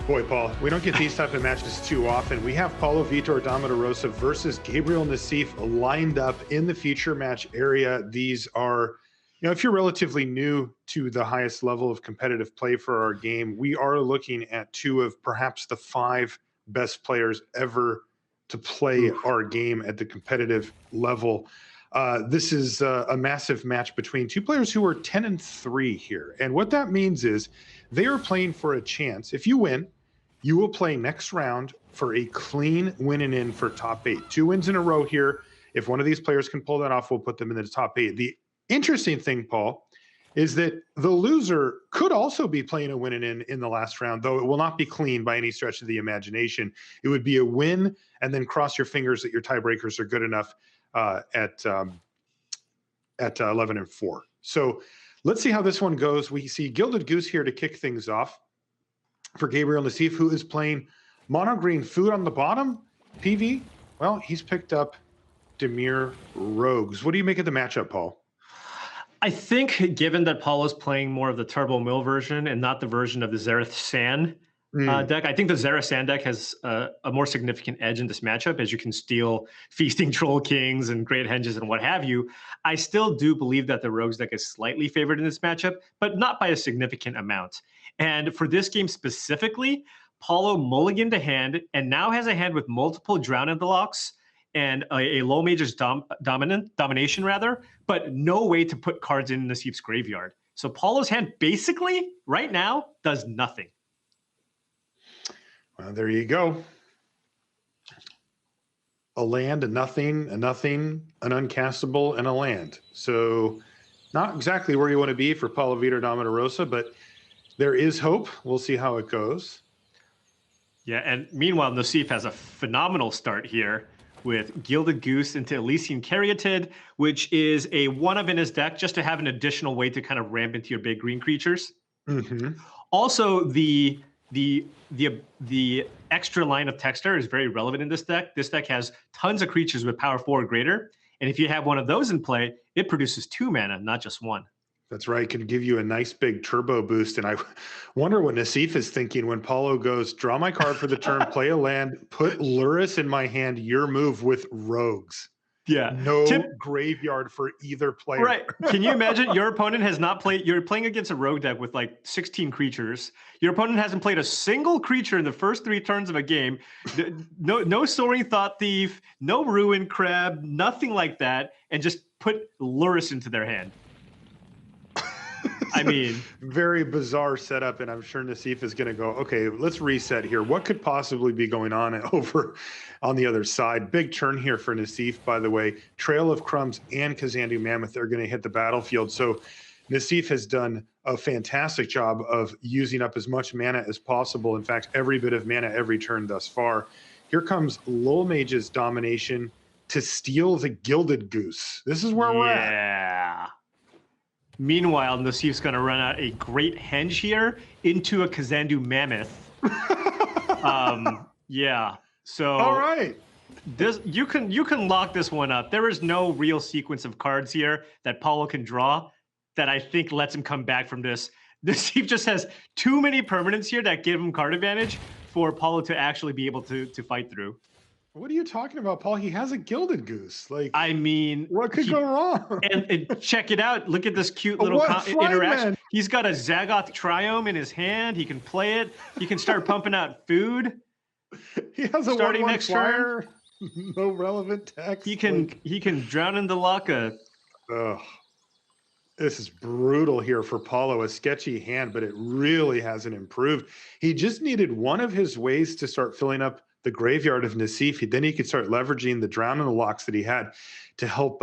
Boy, Paul, we don't get these type of matches too often. We have Paulo Vitor Damo da Rosa versus Gabriel Nassif lined up in the feature match area. These are, if you're relatively new to the highest level of competitive play for our game, we are looking at two of perhaps the 5 best players ever to play our game at the competitive level. This is a massive match between two players who are 10-3 here. And what that means is they are playing for a chance. If you win, you will play next round for a clean win and in for top 8. 2 wins in a row here. If one of these players can pull that off, we'll put them in the top 8. The interesting thing, Paul, is that the loser could also be playing a win and in the last round, though it will not be clean by any stretch of the imagination. It would be a win, and then cross your fingers that your tiebreakers are good enough at 11-4. So let's see how this one goes. We see Gilded Goose here to kick things off for Gabriel Nassif, who is playing mono green food on the bottom. PV, well, he's picked up Dimir Rogues. What do you make of the matchup, Paul? I think given that Paulo's playing more of the Turbo Mill version and not the version of the Xerath Sand deck, I think the Xerath Sand deck has a more significant edge in this matchup, as you can steal Feasting Troll Kings and Great Henges and what have you. I still do believe that the Rogues deck is slightly favored in this matchup, but not by a significant amount. And for this game specifically, Paulo mulliganed a hand and now has a hand with multiple Drown in the Locks and a low mage's domination, but no way to put cards in Nassif's graveyard. So Paulo's hand basically right now does nothing. Well, there you go. A land, a nothing, an uncastable, and a land. So not exactly where you want to be for Paulo Vitor Damo da Rosa, but there is hope. We'll see how it goes. Yeah, and meanwhile, Nassif has a phenomenal start here with Gilded Goose into Elysian Caryatid, which is a 1-of in his deck, just to have an additional way to kind of ramp into your big green creatures. Also, the extra line of Texter is very relevant in this deck. This deck has tons of creatures with power 4 or greater, and if you have one of those in play, it produces 2 mana, not just 1. That's right. Can give you a nice big turbo boost. And I wonder what Nassif is thinking when Paulo goes, draw my card for the turn, play a land, put Luris in my hand, your move with Rogues. Yeah. No graveyard for either player. Right. Can you imagine your opponent has not played, you're playing against a rogue deck with like 16 creatures. Your opponent hasn't played a single creature in the first 3 turns of a game. No Soaring Thought Thief, no Ruin Crab, nothing like that. And just put Luris into their hand. I mean, very bizarre setup, and I'm sure Nassif is going to go, okay, let's reset here. What could possibly be going on over on the other side? Big turn here for Nassif, by the way. Trail of Crumbs and Kazandu Mammoth are going to hit the battlefield. So Nassif has done a fantastic job of using up as much mana as possible. In fact, every bit of mana every turn thus far. Here comes Lul Mage's domination to steal the Gilded Goose. This is where we're at. Yeah. Meanwhile, Nassif's going to run out a Great Henge here into a Kazandu Mammoth. Yeah. So all right. This you can lock this one up. There is no real sequence of cards here that Paulo can draw that I think lets him come back from this. Nassif just has too many permanents here that give him card advantage for Paulo to actually be able to fight through. What are you talking about, Paul? He has a Gilded Goose. Like, I mean, what could go wrong? And check it out. Look at this cute little interaction. He's got a Zagoth Triome in his hand. He can play it. He can start pumping out food. He has a starting next flyer. No relevant text. He can drown in the Laka. Ugh. This is brutal here for Paulo. A sketchy hand, but it really hasn't improved. He just needed one of his ways to start filling up the graveyard of Nassif. Then he could start leveraging the Drown in the Locks that he had to help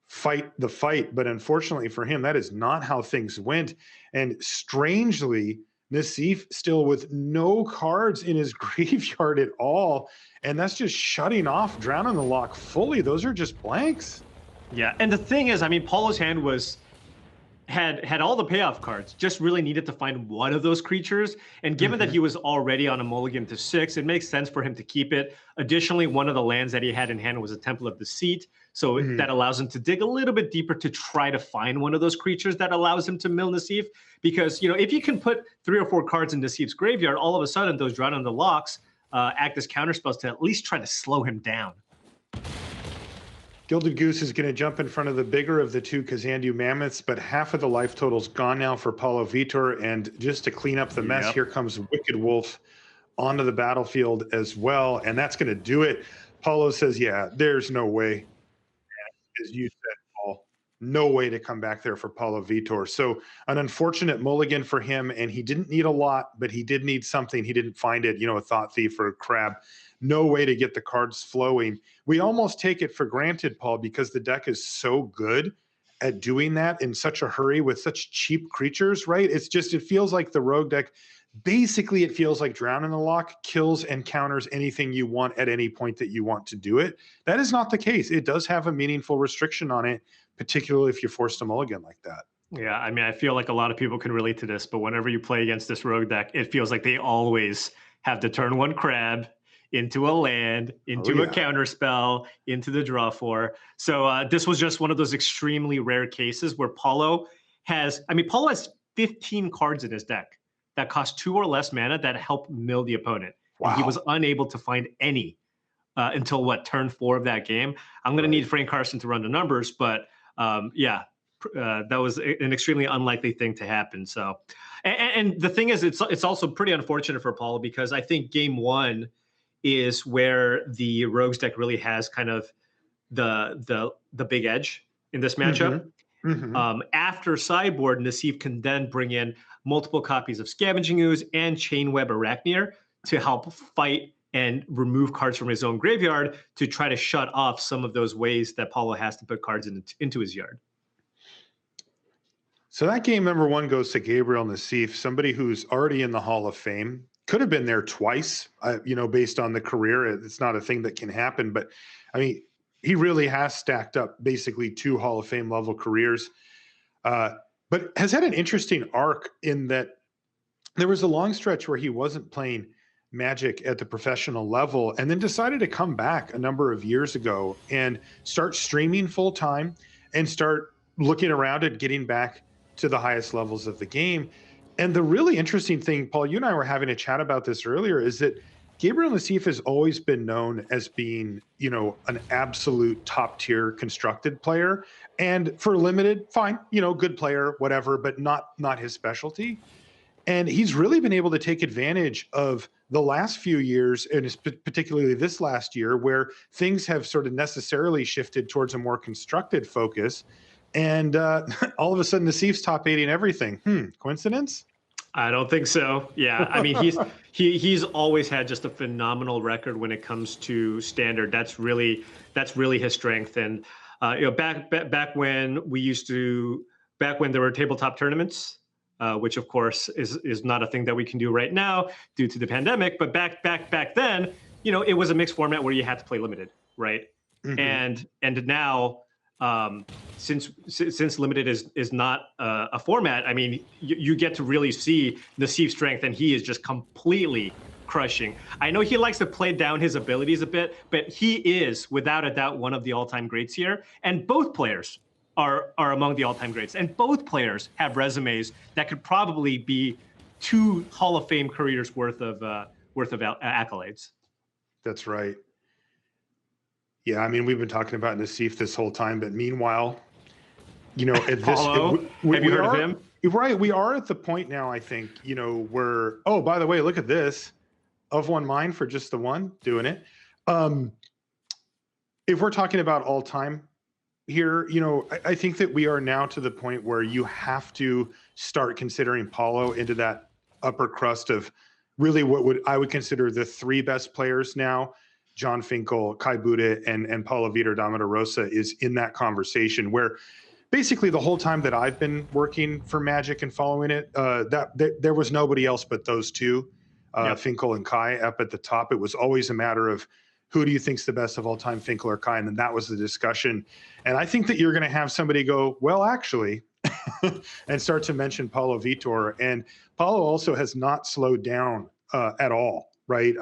fight the fight. But unfortunately for him, that is not how things went. And strangely, Nassif still with no cards in his graveyard at all. And that's just shutting off Drown in the Lock fully. Those are just blanks. Yeah, and the thing is, I mean, Paulo's hand had all the payoff cards, just really needed to find one of those creatures. And given that he was already on a mulligan to 6, it makes sense for him to keep it. Additionally, one of the lands that he had in hand was a Temple of Deceit. So Mhm. that allows him to dig a little bit deeper to try to find one of those creatures that allows him to mill Nasif. Because, if you can put 3 or 4 cards in Nasif's graveyard, all of a sudden those Drown on the Locks act as counterspells to at least try to slow him down. Gilded Goose is going to jump in front of the bigger of the two Kazandu Mammoths, but half of the life total's gone now for Paulo Vitor. And just to clean up the mess, Yep. here comes Wicked Wolf onto the battlefield as well. And that's going to do it. Paulo says, yeah, there's no way. As you said, Paul, no way to come back there for Paulo Vitor. So an unfortunate mulligan for him. And he didn't need a lot, but he did need something. He didn't find it, a Thought Thief or a Crab. No way to get the cards flowing. We almost take it for granted, Paul, because the deck is so good at doing that in such a hurry with such cheap creatures, right? It feels like the rogue deck, basically it feels like Drown in the Lock kills and counters anything you want at any point that you want to do it. That is not the case. It does have a meaningful restriction on it, particularly if you're forced to mulligan like that. Yeah, I mean, I feel like a lot of people can relate to this, but whenever you play against this rogue deck, it feels like they always have the turn 1 Crab into a land, into a counter spell, into the draw 4. So this was just one of those extremely rare cases where Paulo has 15 cards in his deck that cost 2 or less mana that help mill the opponent. Wow. And he was unable to find any until turn 4 of that game. I'm going to need Frank Carson to run the numbers, but that was an extremely unlikely thing to happen. So, and the thing is, it's also pretty unfortunate for Paulo because I think game 1 is where the Rogues deck really has kind of the big edge in this matchup. Mm-hmm. Mm-hmm. After sideboard, Nasif can then bring in multiple copies of Scavenging Ooze and Chainweb Arachneer to help fight and remove cards from his own graveyard to try to shut off some of those ways that Paulo has to put cards into his yard. So that game number 1 goes to Gabriel Nassif, somebody who's already in the Hall of Fame. Could have been there twice, based on the career. It's not a thing that can happen, but I mean, he really has stacked up basically 2 Hall of Fame level careers, but has had an interesting arc in that there was a long stretch where he wasn't playing Magic at the professional level and then decided to come back a number of years ago and start streaming full time and start looking around at getting back to the highest levels of the game. And the really interesting thing, Paul, you and I were having a chat about this earlier, is that Gabriel Nassif has always been known as being, an absolute top tier constructed player. And for limited, fine, good player, whatever, but not his specialty. And he's really been able to take advantage of the last few years, and particularly this last year, where things have sort of necessarily shifted towards a more constructed focus. And all of a sudden, Nassif's top 8 in everything. Coincidence? I don't think so. Yeah, I mean, he's always had just a phenomenal record when it comes to standard. That's really his strength. And back when there were tabletop tournaments, which of course is not a thing that we can do right now due to the pandemic. But back then, it was a mixed format where you had to play limited, right? Mm-hmm. And now, since limited is not a format, I mean, you get to really see Nassif's strength, and he is just completely crushing. I know he likes to play down his abilities a bit, but he is without a doubt one of the all-time greats here, and both players are among the all-time greats, and both players have resumes that could probably be 2 Hall of Fame careers worth of accolades. That's right. Yeah, I mean, we've been talking about Nassif this whole time, but meanwhile, at Paulo, have you heard of him? Right, we are at the point now, I think, where, oh, by the way, look at this. Of one mind for just the one, doing it. If we're talking about all time here, I think that we are now to the point where you have to start considering Paulo into that upper crust of really what I would consider the 3 best players now. John Finkel, Kai Budde, and Paulo Vitor Damo da Rosa is in that conversation where basically the whole time that I've been working for Magic and following it, there was nobody else but those 2, Finkel and Kai up at the top. It was always a matter of who do you think's the best of all time, Finkel or Kai? And then that was the discussion. And I think that you're going to have somebody go, well, actually, and start to mention Paulo Vitor. And Paulo also has not slowed down at all. Right.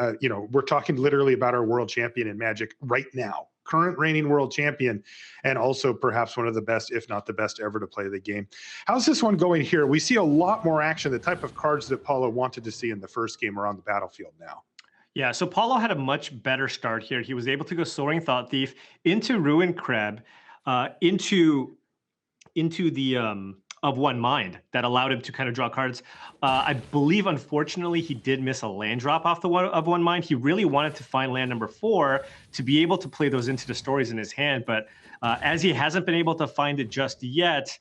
We're talking literally about our world champion in Magic right now, current reigning world champion, and also perhaps one of the best, if not the best ever to play the game. How's this one going here? We see a lot more action, the type of cards that Paulo wanted to see in the first game are on the battlefield now. Yeah, so Paulo had a much better start here. He was able to go Soaring Thought Thief into Ruined Crab, into the of One Mind that allowed him to kind of draw cards. I believe, unfortunately, he did miss a land drop off the One Mind. He really wanted to find land number 4 to be able to play those into the stories in his hand, but as he hasn't been able to find it just yet,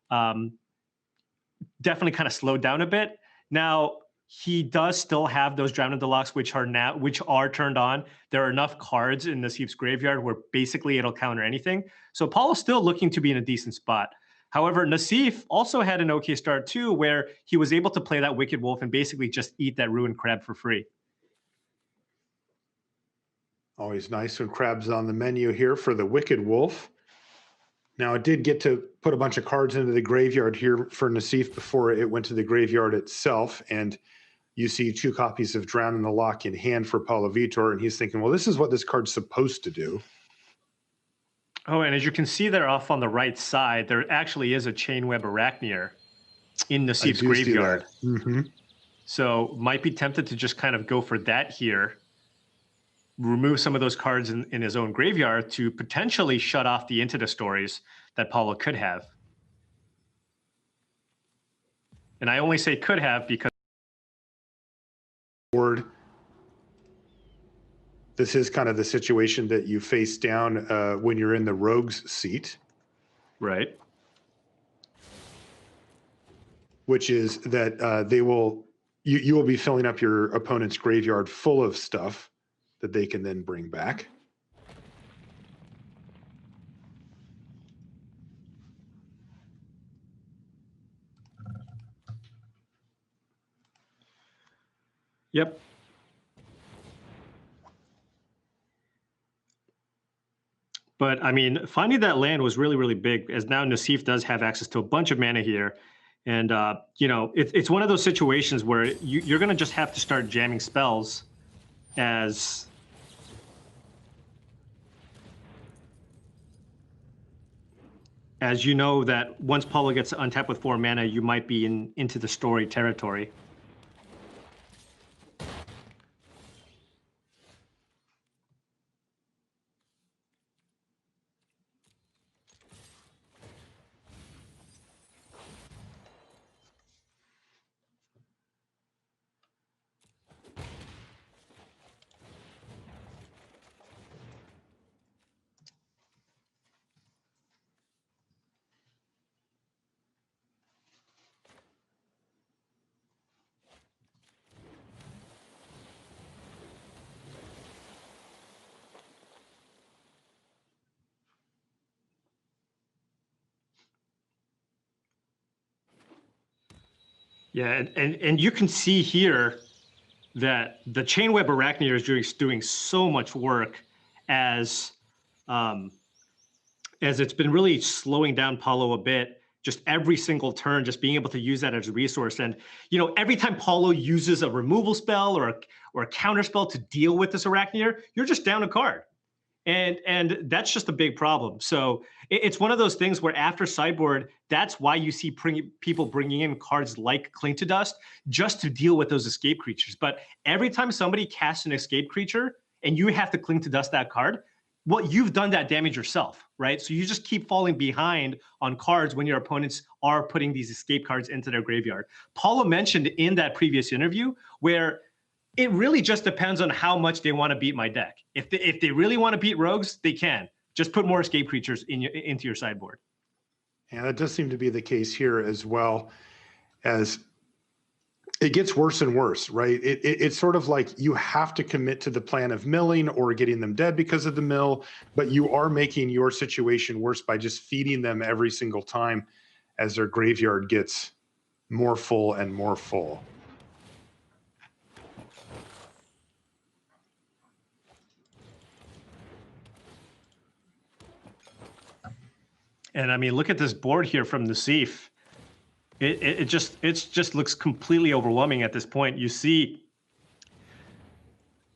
definitely kind of slowed down a bit. Now, he does still have those Drown in the Locks, which are turned on. There are enough cards in Nasif's graveyard where basically it'll counter anything. So Paulo's still looking to be in a decent spot. However, Nasif also had an okay start too, where he was able to play that Wicked Wolf and basically just eat that Ruined Crab for free. Always nice when Crab's on the menu here for the Wicked Wolf. Now, it did get to put a bunch of cards into the graveyard here for Nasif before it went to the graveyard itself. And you see 2 copies of Drown in the Lock in hand for Paulo Vitor, and he's thinking, well, this is what this card's supposed to do. Oh, and as you can see there off on the right side, there actually is a Chainweb Arachneer in Nasif's graveyard. So might be tempted to just kind of go for that here, remove some of those cards in his own graveyard to potentially shut off the Into the Stories that Paulo could have. And I only say could have because this is kind of the situation that you face down when you're in the rogue's seat. Right. Which is that you will be filling up your opponent's graveyard full of stuff that they can then bring back. Yep. But I mean, finding that land was really, really big, as now Nasif does have access to a bunch of mana here. And, you know, it's one of those situations where you're going to just have to start jamming spells as you know that once Paulo gets untapped with 4 mana, you might be into the story territory. Yeah, and you can see here that the Chainweb Arachneer is doing so much work as it's been really slowing down Paulo a bit. Just every single turn, just being able to use that as a resource. And you know, every time Paulo uses a removal spell or a counter spell to deal with this Arachneer, you're just down a card. And that's just a big problem. So it's one of those things where after sideboard, that's why you see people bringing in cards like Cling to Dust just to deal with those escape creatures. But every time somebody casts an escape creature and you have to Cling to Dust that card, well, you've done that damage yourself, right? So you just keep falling behind on cards when your opponents are putting these escape cards into their graveyard. Paulo mentioned in that previous interview where it really just depends on how much they want to beat my deck. If they really want to beat rogues, they can. Just put more escape creatures into your sideboard. And that does seem to be the case here as well, as it gets worse and worse, right? It's sort of like you have to commit to the plan of milling or getting them dead because of the mill, but you are making your situation worse by just feeding them every single time as their graveyard gets more full and more full. And I mean, look at this board here from Nasif. It just looks completely overwhelming at this point. You see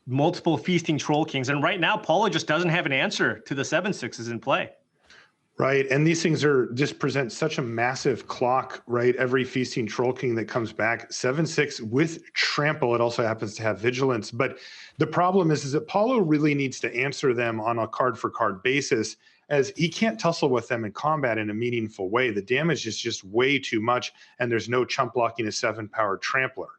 multiple feasting Troll Kings. And right now, Paulo just doesn't have an answer to the 7/6s in play. Right. And these things are just present such a massive clock, right? Every feasting Troll King that comes back, 7/6 with trample. It also happens to have vigilance. But the problem is that Paulo really needs to answer them on a card for card basis, as he can't tussle with them in combat in a meaningful way. The damage is just way too much, and there's no chump blocking a 7-power trampler.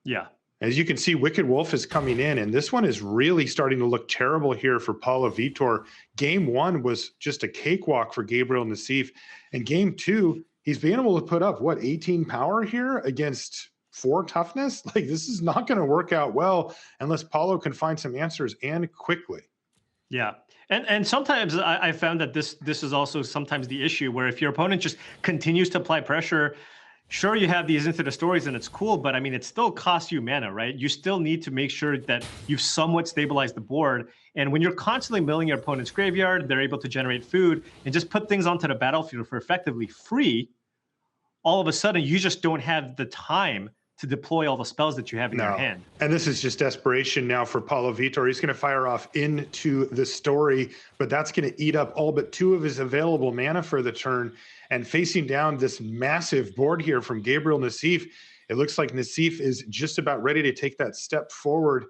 Yeah. As you can see, Wicked Wolf is coming in, and this one is really starting to look terrible here for Paulo Vitor. Game 1 was just a cakewalk for Gabriel Nassif. And game 2, he's being able to put up, what, 18 power here against 4 toughness? Like, this is not going to work out well unless Paulo can find some answers, and quickly. Yeah. And sometimes I found that this is also sometimes the issue, where if your opponent just continues to apply pressure, sure, you have these infinite stories and it's cool, but I mean, it still costs you mana, right? You still need to make sure that you've somewhat stabilized the board. And when you're constantly milling your opponent's graveyard, they're able to generate food and just put things onto the battlefield for effectively free. All of a sudden, you just don't have the time to deploy all the spells that you have in your hand. And this is just desperation now for Paulo Vitor. He's going to fire off into the story, but that's going to eat up all but 2 of his available mana for the turn. And facing down this massive board here from Gabriel Nassif, it looks like Nasif is just about ready to take that step forward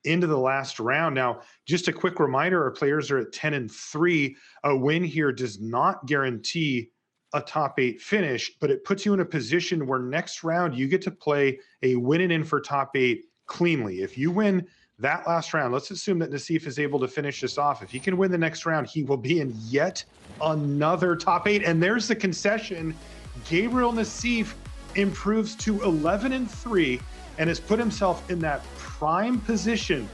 into the last round. Now, just a quick reminder, our players are at 10-3. A win here does not guarantee a top 8 finish, but it puts you in a position where next round you get to play a win and in for top 8 cleanly. If you win that last round, let's assume that Nasif is able to finish this off. If he can win the next round, he will be in yet another top 8. And there's the concession. Gabriel Nassif improves to 11-3 and has put himself in that prime position